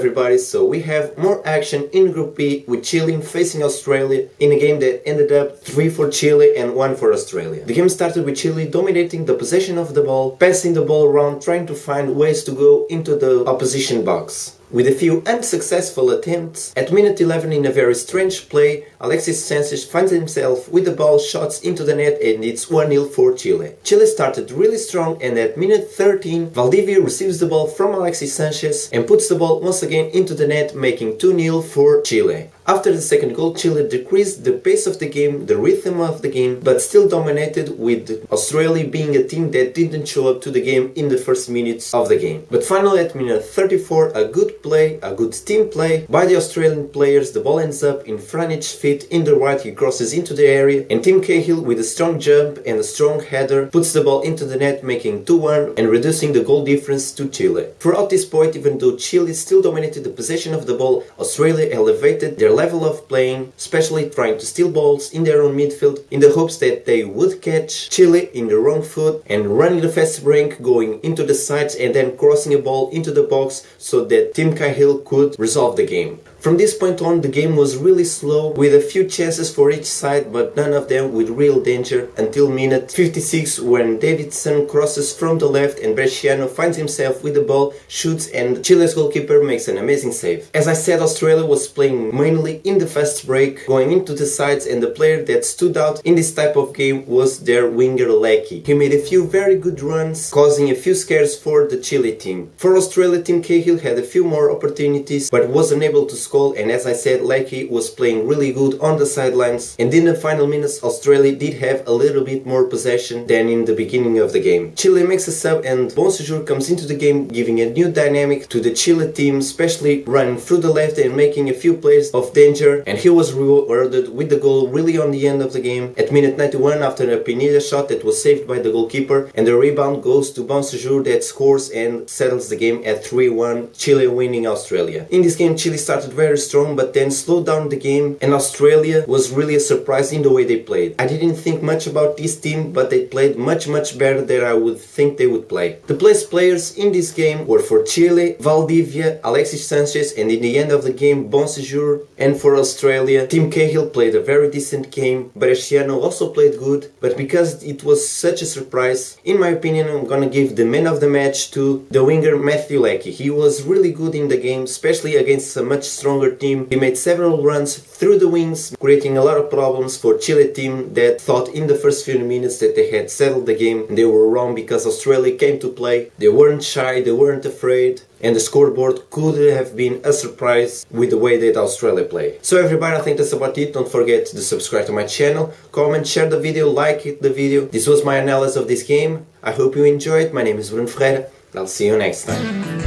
everybody, so we have more action in Group B with Chile facing Australia in a game that ended up 3 for Chile and 1 for Australia. The game started with Chile dominating the possession of the ball, passing the ball around, trying to find ways to go into the opposition box. With a few unsuccessful attempts, at minute 11 in a very strange play, Alexis Sanchez finds himself with the ball shots into the net and it's 1-0 for Chile. Chile started really strong and at minute 13, Valdivia receives the ball from Alexis Sanchez and puts the ball once again into the net, making 2-0 for Chile. After the second goal, Chile decreased the pace of the game, the rhythm of the game, but still dominated, with Australia being a team that didn't show up to the game in the first minutes of the game. But finally at minute 34, a good play, a good team play by the Australian players, the ball ends up in Franic's feet in the right, he crosses into the area, and Tim Cahill with a strong jump and a strong header puts the ball into the net, making 2-1 and reducing the goal difference to Chile. Throughout this point, even though Chile still dominated the possession of the ball, Australia elevated their level of playing, especially trying to steal balls in their own midfield in the hopes that they would catch Chile in the wrong foot and running the fast break, going into the sides and then crossing a ball into the box so that Tim Cahill could resolve the game. From this point on, the game was really slow, with a few chances for each side, but none of them with real danger, until minute 56 when Davidson crosses from the left and Bresciano finds himself with the ball, shoots, and Chile's goalkeeper makes an amazing save. As I said, Australia was playing mainly in the fast break, going into the sides, and the player that stood out in this type of game was their winger Lecky. He made a few very good runs, causing a few scares for the Chile team. For Australia, Tim Cahill had a few more opportunities, but was unable to score. And as I said, Lecky was playing really good on the sidelines, and in the final minutes Australia did have a little bit more possession than in the beginning of the game. Chile makes a sub and Bonsejour comes into the game, giving a new dynamic to the Chile team, especially running through the left and making a few plays of danger, and he was rewarded with the goal really on the end of the game at minute 91 after a Pineda shot that was saved by the goalkeeper, and the rebound goes to Bonsejour that scores and settles the game at 3-1, Chile winning Australia. In this game Chile started very strong but then slowed down the game, and Australia was really a surprise in the way they played. I didn't think much about this team, but they played much better than I would think they would play. The best players in this game were for Chile, Valdivia, Alexis Sanchez, and in the end of the game Bonsejour, and for Australia, Tim Cahill played a very decent game. Bresciano also played good, but because it was such a surprise, in my opinion I'm gonna give the man of the match to the winger Matthew Lecky. He was really good in the game, especially against a much stronger team. He made several runs through the wings, creating a lot of problems for Chile team that thought in the first few minutes that they had settled the game, and they were wrong because Australia came to play. They weren't shy, they weren't afraid, and the scoreboard could have been a surprise with the way that Australia play. So everybody, I think that's about it. Don't forget to subscribe to my channel, comment, share the video, like the video. This was my analysis of this game. I hope you enjoyed. My name is Bruno Ferreira. I'll see you next time.